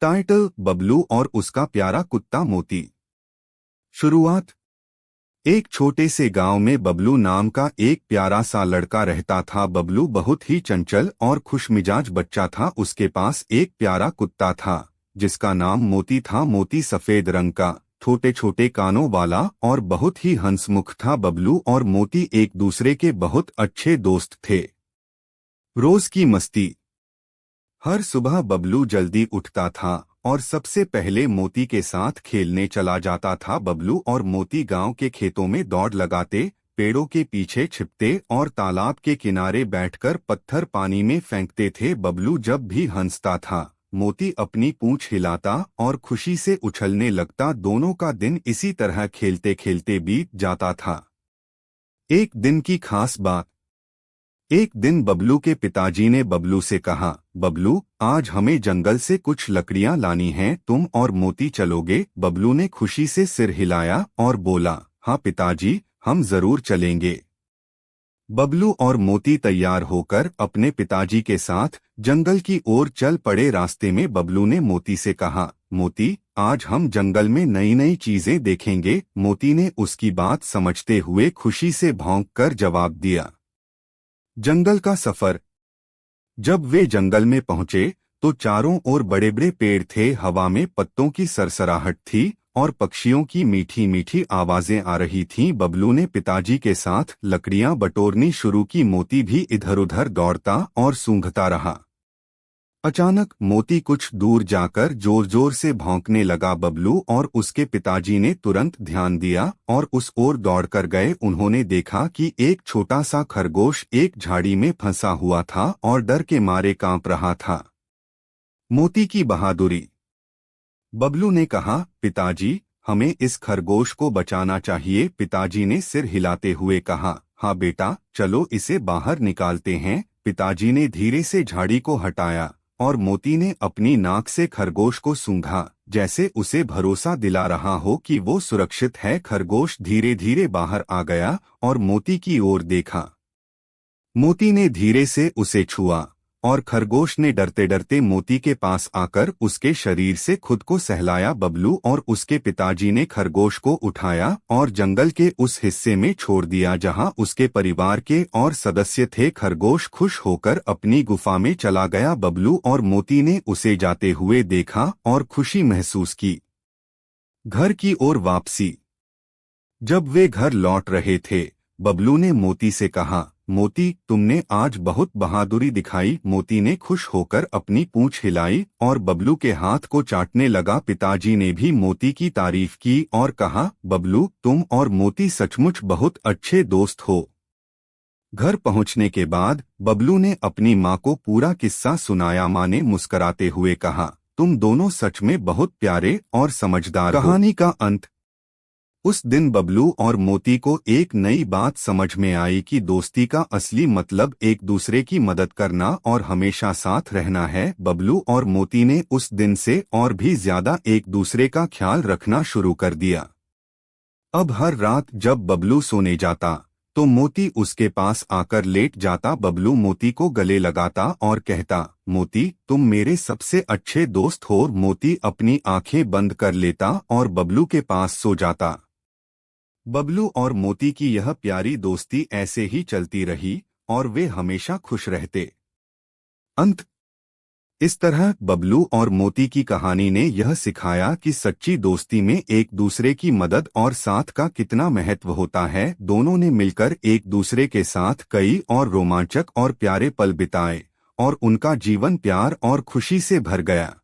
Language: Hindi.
टाइटल: बबलू और उसका प्यारा कुत्ता मोती। शुरुआत। एक छोटे से गांव में बबलू नाम का एक प्यारा सा लड़का रहता था। बबलू बहुत ही चंचल और खुशमिजाज बच्चा था। उसके पास एक प्यारा कुत्ता था जिसका नाम मोती था। मोती सफेद रंग का, छोटे छोटे कानों वाला और बहुत ही हंसमुख था। बबलू और मोती एक दूसरे के बहुत अच्छे दोस्त थे। रोज की मस्ती। हर सुबह बबलू जल्दी उठता था और सबसे पहले मोती के साथ खेलने चला जाता था। बबलू और मोती गांव के खेतों में दौड़ लगाते, पेड़ों के पीछे छिपते और तालाब के किनारे बैठकर पत्थर पानी में फेंकते थे। बबलू जब भी हंसता था, मोती अपनी पूंछ हिलाता और खुशी से उछलने लगता। दोनों का दिन इसी तरह खेलते खेलते बीत जाता था। एक दिन की खास बात। एक दिन बबलू के पिताजी ने बबलू से कहा, बबलू, आज हमें जंगल से कुछ लकड़ियां लानी हैं, तुम और मोती चलोगे? बबलू ने खुशी से सिर हिलाया और बोला, हाँ पिताजी, हम जरूर चलेंगे। बबलू और मोती तैयार होकर अपने पिताजी के साथ जंगल की ओर चल पड़े। रास्ते में बबलू ने मोती से कहा, मोती, आज हम जंगल में नई नई चीजें देखेंगे। मोती ने उसकी बात समझते हुए खुशी से भौंककर जवाब दिया। जंगल का सफर। जब वे जंगल में पहुंचे तो चारों ओर बड़े बड़े पेड़ थे। हवा में पत्तों की सरसराहट थी और पक्षियों की मीठी मीठी आवाजें आ रही थीं। बबलू ने पिताजी के साथ लकड़ियां बटोरनी शुरू की। मोती भी इधर उधर दौड़ता और सूंघता रहा। अचानक मोती कुछ दूर जाकर जोर जोर से भौंकने लगा। बबलू और उसके पिताजी ने तुरंत ध्यान दिया और उस ओर दौड़कर गए। उन्होंने देखा कि एक छोटा सा खरगोश एक झाड़ी में फंसा हुआ था और डर के मारे कांप रहा था। मोती की बहादुरी। बबलू ने कहा, पिताजी, हमें इस खरगोश को बचाना चाहिए। पिताजी ने सिर हिलाते हुए कहा, हाँ बेटा, चलो इसे बाहर निकालते हैं। पिताजी ने धीरे से झाड़ी को हटाया और मोती ने अपनी नाक से खरगोश को सूंघा, जैसे उसे भरोसा दिला रहा हो कि वो सुरक्षित है। खरगोश धीरे धीरे बाहर आ गया और मोती की ओर देखा। मोती ने धीरे से उसे छुआ और खरगोश ने डरते डरते मोती के पास आकर उसके शरीर से खुद को सहलाया। बबलू और उसके पिताजी ने खरगोश को उठाया और जंगल के उस हिस्से में छोड़ दिया जहां उसके परिवार के और सदस्य थे। खरगोश खुश होकर अपनी गुफा में चला गया। बबलू और मोती ने उसे जाते हुए देखा और खुशी महसूस की। घर की ओर वापसी। जब वे घर लौट रहे थे, बबलू ने मोती से कहा, मोती, तुमने आज बहुत बहादुरी दिखाई। मोती ने खुश होकर अपनी पूंछ हिलाई और बबलू के हाथ को चाटने लगा। पिताजी ने भी मोती की तारीफ की और कहा, बबलू, तुम और मोती सचमुच बहुत अच्छे दोस्त हो। घर पहुंचने के बाद बबलू ने अपनी माँ को पूरा किस्सा सुनाया। माँ ने मुस्कराते हुए कहा, तुम दोनों सच में बहुत प्यारे और समझदार हो। कहानी का अंत। उस दिन बबलू और मोती को एक नई बात समझ में आई कि दोस्ती का असली मतलब एक दूसरे की मदद करना और हमेशा साथ रहना है। बबलू और मोती ने उस दिन से और भी ज्यादा एक दूसरे का ख्याल रखना शुरू कर दिया। अब हर रात जब बबलू सोने जाता तो मोती उसके पास आकर लेट जाता। बबलू मोती को गले लगाता और कहता, मोती, तुम मेरे सबसे अच्छे दोस्त हो। मोती अपनी आंखें बंद कर लेता और बबलू के पास सो जाता। बबलू और मोती की यह प्यारी दोस्ती ऐसे ही चलती रही और वे हमेशा खुश रहते। अंत। इस तरह बबलू और मोती की कहानी ने यह सिखाया कि सच्ची दोस्ती में एक दूसरे की मदद और साथ का कितना महत्व होता है। दोनों ने मिलकर एक दूसरे के साथ कई और रोमांचक और प्यारे पल बिताए और उनका जीवन प्यार और खुशी से भर गया।